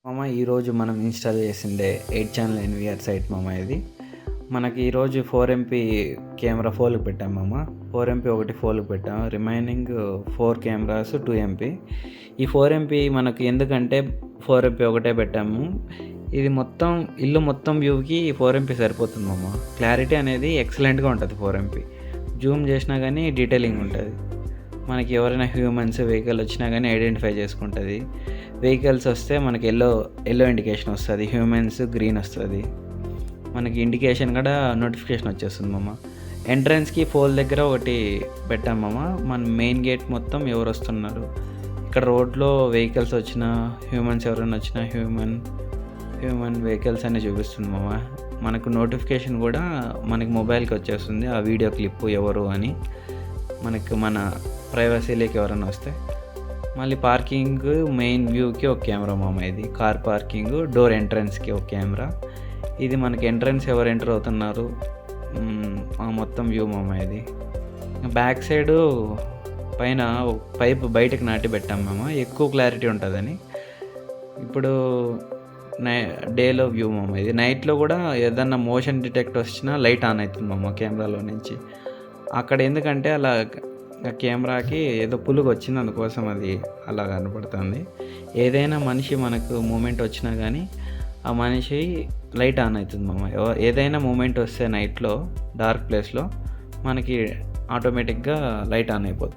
మామ ఈరోజు మనం ఇన్స్టాల్ చేసిండే 8 ఛానల్ ఎన్విఆర్ సైట్ మామ ఇది. మనకి ఈరోజు 4MP కెమెరా ఫోల్కి పెట్టాం మామ. 4MP ఒకటి ఫోల్కి పెట్టాం, రిమైనింగ్ 4 కెమెరాస్ 2MP. ఈ 4MP మనకి ఎందుకంటే 4MP ఒకటే పెట్టాము. ఇది మొత్తం ఇల్లు మొత్తం వ్యూకి 4MP సరిపోతుంది మామ. క్లారిటీ అనేది ఎక్సలెంట్గా ఉంటుంది 4MP. జూమ్ చేసినా కానీ డీటెయిలింగ్ ఉంటుంది. మనకి ఎవరైనా హ్యూమన్స్ వెహికల్ వచ్చినా కానీ ఐడెంటిఫై చేసుకుంటుంది. వెహికల్స్ వస్తే మనకి ఎల్లో ఇండికేషన్ వస్తుంది, హ్యూమన్స్ గ్రీన్ వస్తుంది. మనకి ఇండికేషన్ కూడా నోటిఫికేషన్ వచ్చేస్తుంది మామ. ఎంట్రన్స్కి ఫోల్ దగ్గర ఒకటి పెట్టాం మామ. మన మెయిన్ గేట్ మొత్తం ఎవరు వస్తున్నారు, ఇక్కడ రోడ్లో వెహికల్స్ వచ్చినా, హ్యూమన్స్ ఎవరైనా వచ్చినా హ్యూమన్ వెహికల్స్ అన్నీ చూపిస్తుంది మామ. మనకు నోటిఫికేషన్ కూడా మనకి మొబైల్కి వచ్చేస్తుంది, ఆ వీడియో క్లిప్ ఎవరు అని. మనకు మన ప్రైవసీలోకి ఎవరైనా వస్తే. మళ్ళీ పార్కింగ్ మెయిన్ వ్యూకి ఒక కెమెరా మామ. ఇది కార్ పార్కింగ్ డోర్ ఎంట్రన్స్కి ఒక కెమెరా. ఇది మనకి ఎంట్రన్స్ ఎవరు ఎంటర్ అవుతున్నారు మొత్తం వ్యూ మామ. ఇది బ్యాక్ సైడ్ పైన పైప్ బయటకు నాటి పెట్టాం మామ, ఎక్కువ క్లారిటీ ఉంటుందని. ఇప్పుడు డేలో వ్యూ మామ. ఇది నైట్లో కూడా ఏదన్నా మోషన్ డిటెక్ట్ వచ్చినా లైట్ ఆన్ అవుతుంది మామ కెమెరాలో నుంచి. అక్కడ ఎందుకంటే అలా కెమెరాకి ఏదో పులుగు వచ్చింది, అందుకోసం అది అలా కనపడుతుంది. ఏదైనా మనిషి మనకు మూమెంట్ వచ్చినా కానీ ఆ మనిషి లైట్ ఆన్ అవుతుంది మామ. ఏదైనా మూమెంట్ వస్తే నైట్లో డార్క్ ప్లేస్లో మనకి ఆటోమేటిక్గా లైట్ ఆన్ అయిపోతుంది.